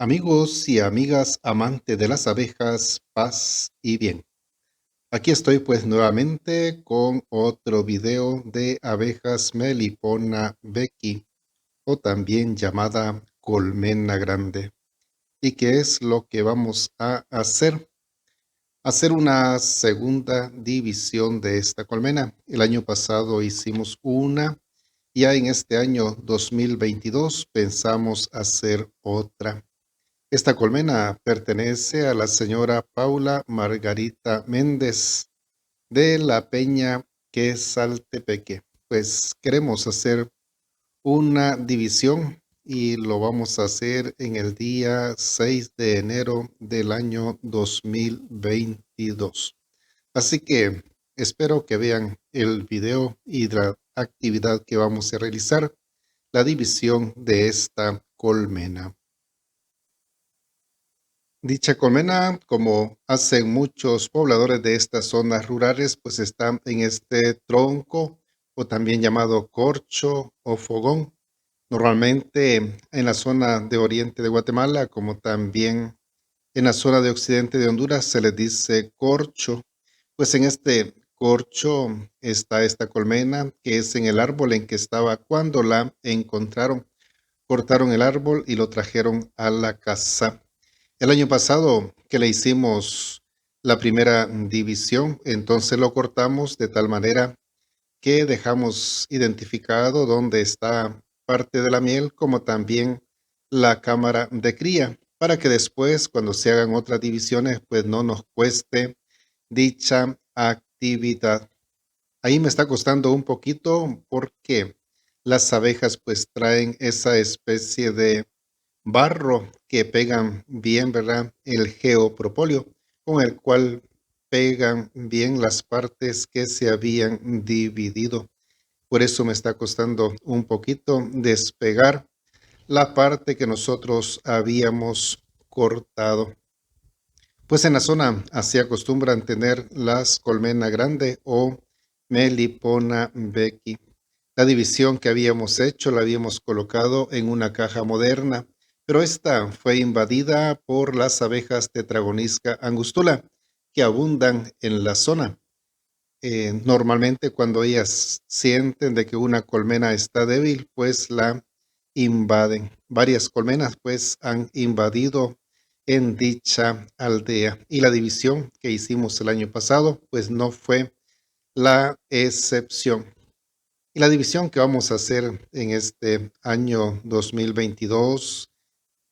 Amigos y amigas amantes de las abejas, paz y bien. Aquí estoy pues nuevamente con otro video de abejas Melipona becky o también llamada colmena grande. ¿Y qué es lo que vamos a hacer? Hacer una segunda división de esta colmena. El año pasado hicimos una, ya en este año 2022 pensamos hacer otra. Esta colmena pertenece a la señora Paula Margarita Méndez de la Peña Quesaltepeque. Pues queremos hacer una división y lo vamos a hacer en el día 6 de enero del año 2022. Así que espero que vean el video y la actividad que vamos a realizar, la división de esta colmena. Dicha colmena, como hacen muchos pobladores de estas zonas rurales, pues está en este tronco o también llamado corcho o fogón. Normalmente en la zona de oriente de Guatemala, como también en la zona de occidente de Honduras, se les dice corcho. Pues en este corcho está esta colmena, que es en el árbol en que estaba cuando la encontraron. Cortaron el árbol y lo trajeron a la casa. El año pasado que le hicimos la primera división, entonces lo cortamos de tal manera que dejamos identificado dónde está parte de la miel, como también la cámara de cría, para que después, cuando se hagan otras divisiones, pues no nos cueste dicha actividad. Ahí me está costando un poquito porque las abejas pues traen esa especie de barro que pegan bien, ¿verdad? El geopropóleo, con el cual pegan bien las partes que se habían dividido. Por eso me está costando un poquito despegar la parte que nosotros habíamos cortado. Pues en la zona así acostumbran tener las colmena grande o Melipona becky. La división que habíamos hecho la habíamos colocado en una caja moderna, pero esta fue invadida por las abejas Tetragonisca angustula, que abundan en la zona. Normalmente cuando ellas sienten de que una colmena está débil, pues la invaden. Varias colmenas pues han invadido en dicha aldea y la división que hicimos el año pasado pues no fue la excepción. Y la división que vamos a hacer en este año 2022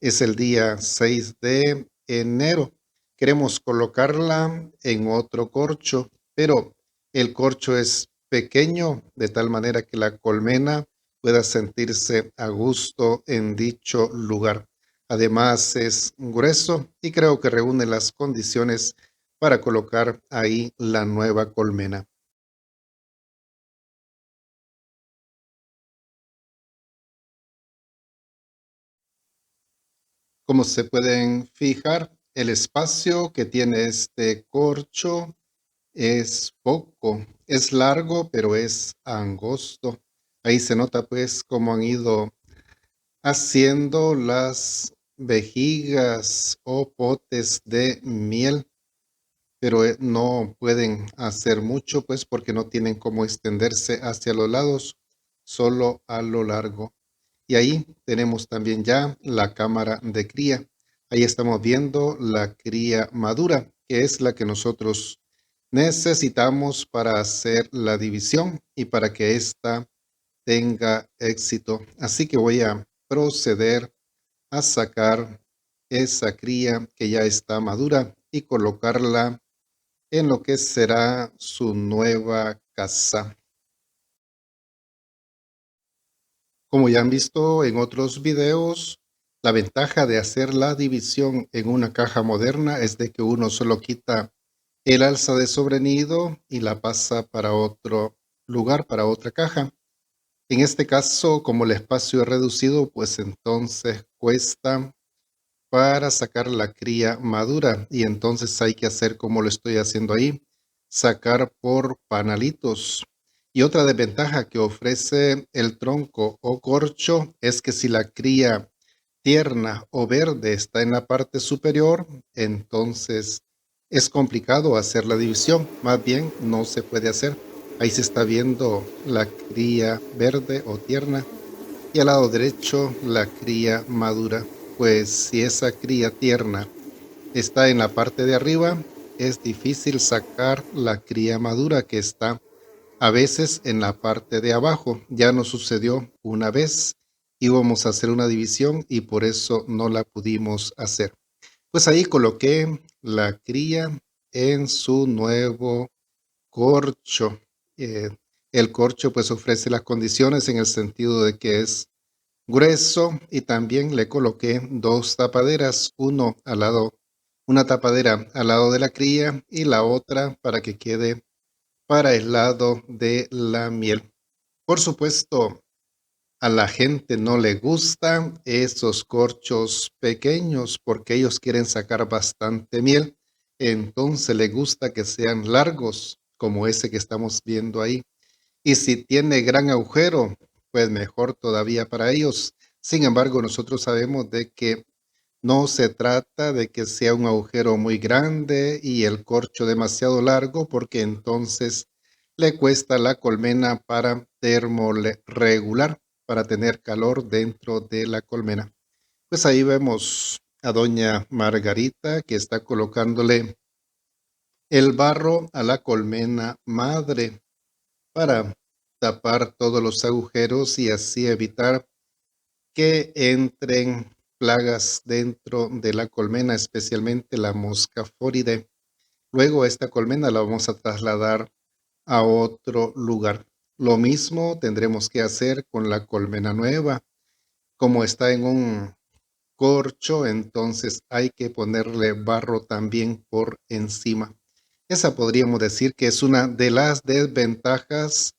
es el día 6 de enero. Queremos colocarla en otro corcho, pero el corcho es pequeño de tal manera que la colmena pueda sentirse a gusto en dicho lugar. Además es grueso y creo que reúne las condiciones para colocar ahí la nueva colmena. Como se pueden fijar, el espacio que tiene este corcho es poco, es largo, pero es angosto. Ahí se nota pues cómo han ido haciendo las vejigas o potes de miel, pero no pueden hacer mucho pues porque no tienen cómo extenderse hacia los lados, solo a lo largo. Y ahí tenemos también ya la cámara de cría. Ahí estamos viendo la cría madura, que es la que nosotros necesitamos para hacer la división y para que ésta tenga éxito. Así que voy a proceder a sacar esa cría que ya está madura y colocarla en lo que será su nueva casa. Como ya han visto en otros videos, la ventaja de hacer la división en una caja moderna es de que uno solo quita el alza de sobrenido y la pasa para otro lugar, para otra caja. En este caso, como el espacio es reducido, pues entonces cuesta para sacar la cría madura y entonces hay que hacer como lo estoy haciendo ahí, sacar por panalitos. Y otra desventaja que ofrece el tronco o corcho es que si la cría tierna o verde está en la parte superior, entonces es complicado hacer la división, más bien no se puede hacer. Ahí se está viendo la cría verde o tierna y al lado derecho la cría madura. Pues si esa cría tierna está en la parte de arriba, es difícil sacar la cría madura que está a veces en la parte de abajo. Ya nos sucedió una vez, íbamos a hacer una división y por eso no la pudimos hacer. Pues ahí coloqué la cría en su nuevo corcho. Eh, el corcho pues ofrece las condiciones en el sentido de que es grueso y también le coloqué dos tapaderas, una tapadera al lado de la cría y la otra para que quede para el lado de la miel. Por supuesto, a la gente no le gustan esos corchos pequeños porque ellos quieren sacar bastante miel. Entonces le gusta que sean largos, como ese que estamos viendo ahí. Y si tiene gran agujero, pues mejor todavía para ellos. Sin embargo, nosotros sabemos de que no se trata de que sea un agujero muy grande y el corcho demasiado largo, porque entonces le cuesta a la colmena para termorregular, para tener calor dentro de la colmena. Pues ahí vemos a doña Margarita que está colocándole el barro a la colmena madre para tapar todos los agujeros y así evitar que entren plagas dentro de la colmena, especialmente la mosca fóride. Luego esta colmena la vamos a trasladar a otro lugar. Lo mismo tendremos que hacer con la colmena nueva. Como está en un corcho, entonces hay que ponerle barro también por encima. Esa podríamos decir que es una de las desventajas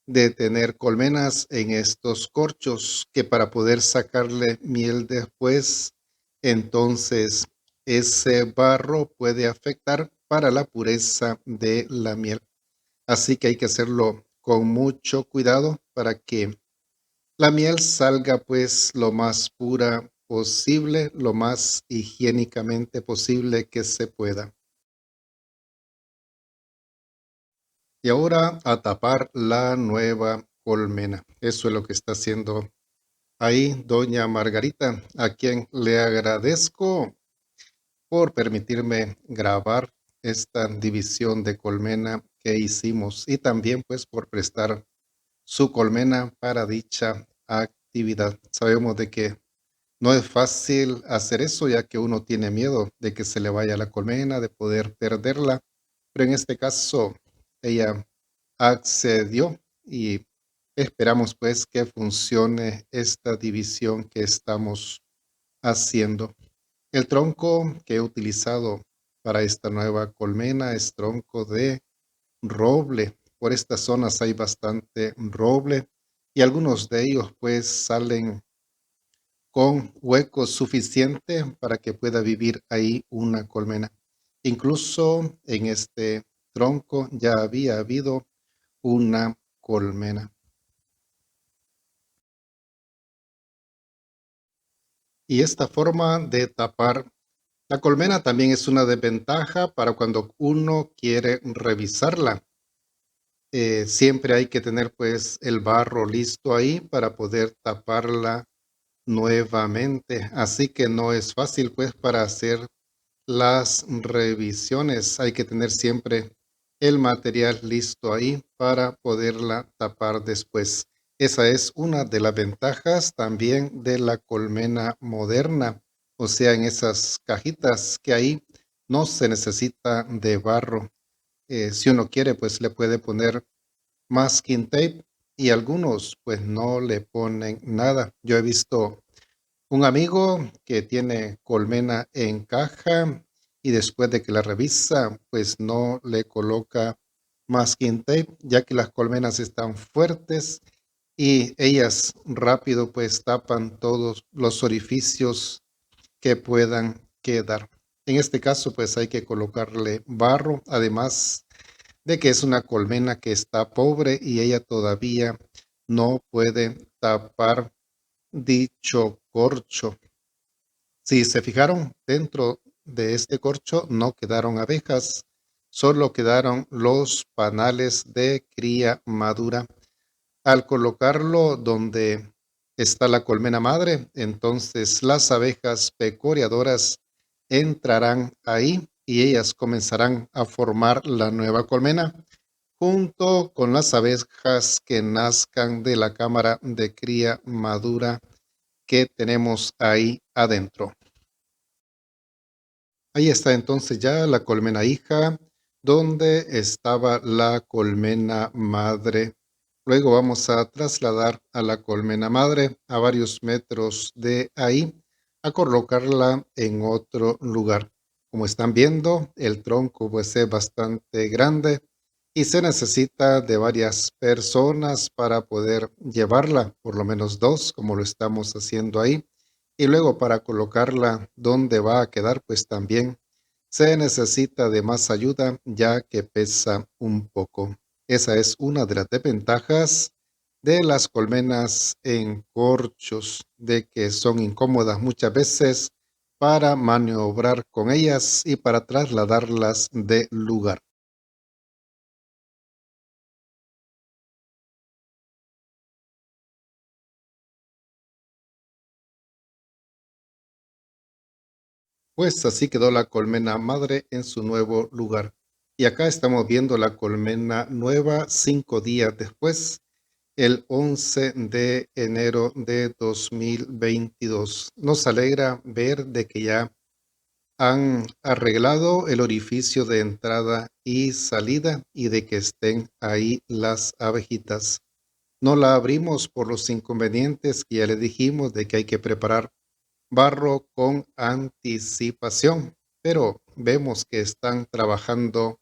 de tener colmenas en estos corchos, que para poder sacarle miel después, entonces ese barro puede afectar para la pureza de la miel. Así que hay que hacerlo con mucho cuidado para que la miel salga pues lo más pura posible, lo más higiénicamente posible que se pueda. Y ahora a tapar la nueva colmena. Eso es lo que está haciendo ahí doña Margarita, a quien le agradezco por permitirme grabar esta división de colmena que hicimos y también pues por prestar su colmena para dicha actividad. Sabemos de que no es fácil hacer eso, ya que uno tiene miedo de que se le vaya la colmena, de poder perderla, pero en este caso ella accedió y esperamos pues que funcione esta división que estamos haciendo. El tronco que he utilizado para esta nueva colmena es tronco de roble. Por estas zonas hay bastante roble y algunos de ellos pues salen con hueco suficiente para que pueda vivir ahí una colmena. Incluso en este tronco ya había habido una colmena. Y esta forma de tapar la colmena también es una desventaja para cuando uno quiere revisarla. Siempre hay que tener pues el barro listo ahí para poder taparla nuevamente. Así que no es fácil pues para hacer las revisiones. Hay que tener siempre el material listo ahí para poderla tapar después. Esa es una de las ventajas también de la colmena moderna, o sea, en esas cajitas que ahí no se necesita de barro. Si uno quiere, pues le puede poner masking tape y algunos pues no le ponen nada. Yo he visto un amigo que tiene colmena en caja y después de que la revisa, pues no le coloca masking tape, ya que las colmenas están fuertes y ellas rápido pues tapan todos los orificios que puedan quedar. En este caso pues hay que colocarle barro, además de que es una colmena que está pobre y ella todavía no puede tapar dicho corcho. Si se fijaron, dentro de este corcho no quedaron abejas, solo quedaron los panales de cría madura. Al colocarlo donde está la colmena madre, entonces las abejas pecoreadoras entrarán ahí y ellas comenzarán a formar la nueva colmena junto con las abejas que nazcan de la cámara de cría madura que tenemos ahí adentro. Ahí está entonces ya la colmena hija, donde estaba la colmena madre. Luego vamos a trasladar a la colmena madre a varios metros de ahí, a colocarla en otro lugar. Como están viendo, el tronco pues es bastante grande y se necesita de varias personas para poder llevarla, por lo menos dos, como lo estamos haciendo ahí. Y luego para colocarla donde va a quedar, pues también se necesita de más ayuda ya que pesa un poco. Esa es una de las desventajas de las colmenas en corchos, de que son incómodas muchas veces para maniobrar con ellas y para trasladarlas de lugar. Pues así quedó la colmena madre en su nuevo lugar. Y acá estamos viendo la colmena nueva 5 días después, el 11 de enero de 2022. Nos alegra ver de que ya han arreglado el orificio de entrada y salida y de que estén ahí las abejitas. No la abrimos por los inconvenientes que ya le dijimos de que hay que preparar barro con anticipación, pero vemos que están trabajando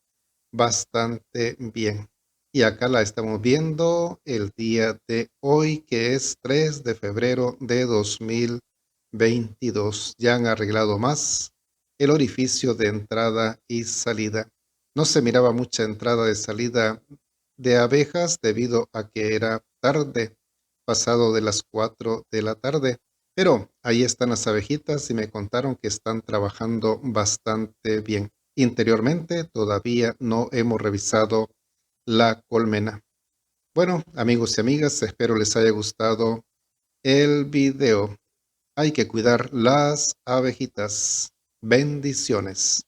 bastante bien. Y acá la estamos viendo el día de hoy, que es 3 de febrero de 2022. Ya han arreglado más el orificio de entrada y salida. No se miraba mucha entrada y salida de abejas debido a que era tarde, pasado de las 4 de la tarde. Pero ahí están las abejitas y me contaron que están trabajando bastante bien. Interiormente todavía no hemos revisado la colmena. Bueno, amigos y amigas, espero les haya gustado el video. Hay que cuidar las abejitas. Bendiciones.